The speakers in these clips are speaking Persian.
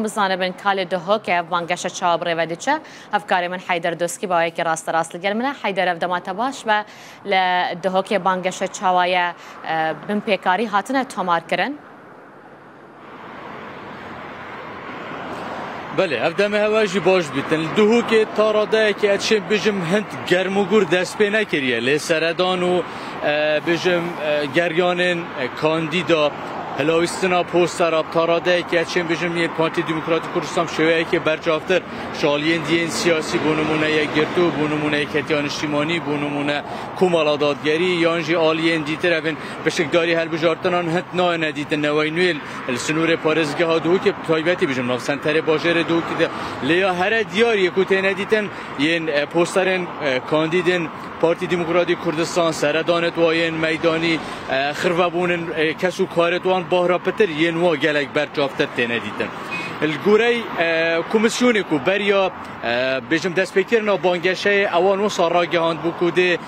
بزانه بن کال دهو که وانگش چاب رو ودیچه افکار من حیدر دوسکی با یک راست لگل منه حیدر افدامات باش و لدهو که وانگش چاوای بن پیکاری هاتنه تمار کرن. بله افدام هواجی باش بیتن دهو که تاراده که اتشم بجم هند گرموگور دست پی نکریه لسردان و بجم گریانن کاندیدا هلاویستنا پوستر اب تاراده که اتشم بجم یه پارتی دموکراتیک کردستان شویه که برجافتر شالیین دین سیاسی بونمونه یک گرتو بونمونه یک کتیان اجتماعی بونمونه کمال دادگری یانجی آلیین دیتر اوین بشکداری هل بجارتنان هند نه ندیدن نوینویل السنور پارزگاه ها دو که تایبتی بجم ناف سنتر باجر دو که لیا هر دیاری کوته ندیدن یه پوسترن کاندیدن پارتی دموکراتیک کردستان سردانت واین میدانی خربابونن کسو کارتوان بهرا پتر ینوا گلک برجافتر تندیدن الگوری کمیسیونی کو بریا بجم دست بکرنا بانگشه اوانو ساراگهاند بکوده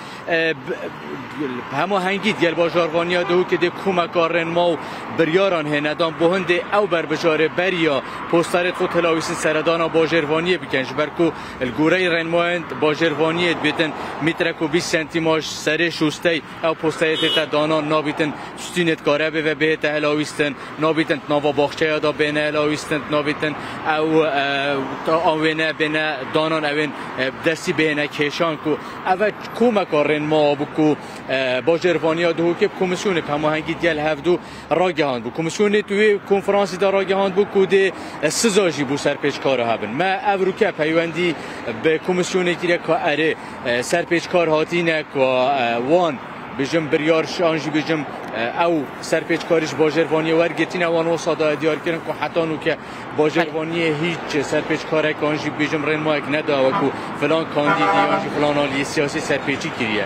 همه هنگید گل باجاروانیا دو که ده کمکارن ما بریاران هندان بهنده او بر بجاره بریا پوسترت خود تلاویسن سردانا باجروانی بکنش برکو الگوری رنمایند باجروانی بیتن میترکو 20 سانتیماش سر شوسته او پوسترت تا دانا نابیتن ستینت کاره به بهت هلاویستن نابیتن نوا باخچه دا بین هلاویستن نابیتن او آوینه بین دانان اوین دستی بین کشان کو او کمکارن ما بکو باجروانی دو که کمیسیون هماهنگی گل هفدو راگهاند بو کمیسیون توی کنفرانسی دا راگهاند بو کود سزاجی بو سرپیچکار هبن ما اوروکه پیوندی به کمیسیون که اره سرپیچکار هاتینه که وان بجم بریار شانجی بجم او سرپیچکاریش باجروانی ورگتین اوان و صادای دیار کردن که حتی نو که باجروانی هیچ سرپیچکاره کانجی بجم رن مایک ندا و که فلان کاندیدی آنجی فلان آلی سیاسی سرپیچی کریه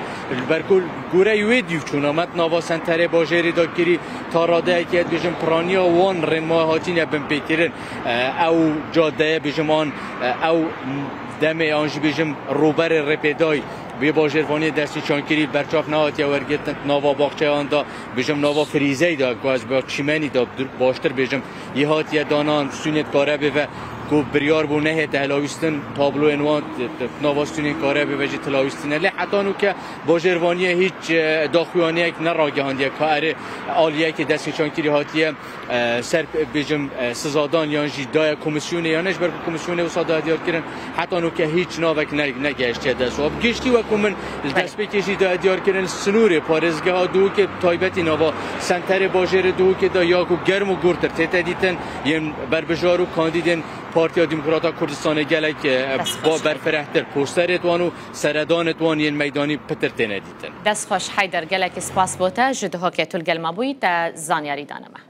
برکل گوره یوی دیو چون آمد نوا سنتره باجری دا کری تاراده که بجم پرانیا وان رن مای هاتین بم پیکرن او جاده بجم آن او دم آنجی بجم روبر رپیدای به باجروانی دستی چانکری برچاف نهات یا ورگتن نوا باغچه آن دا بجم نوا فریزه دا گاز با چیمنی دا باشتر بجم یه هات یا دانان سونت کاره به و کو بریار بو نه تلاویستن تابلو انوان نواستونین کاره به وجه تلاویستن لی حتی نو که باجروانی هیچ داخویانی یک نراگهاندی کاره آلیه که دستی چانکری هاتیه سر بجم سزادان یانجی دای کمیسیون یانش بر کمیسیون وساده دیار کردن حتی نو که هیچ ناوک نگشته دست و گشتی و کومن دست بکشی دا دیار کردن سنور پارزگاه دو که تایبتی نوا سنتر باجر دو که دا یاکو گرم و گورتر تدیدن یم بر بجارو کاندیدن پارتی دموکراتا کردستان گلک با برفرهتر پوسترت وانو سردانت وان ین میدانی پتر تندیدن دست خوش حیدر گلک سپاس بوده جده ها که تول گلما بوید زانیاری دانمه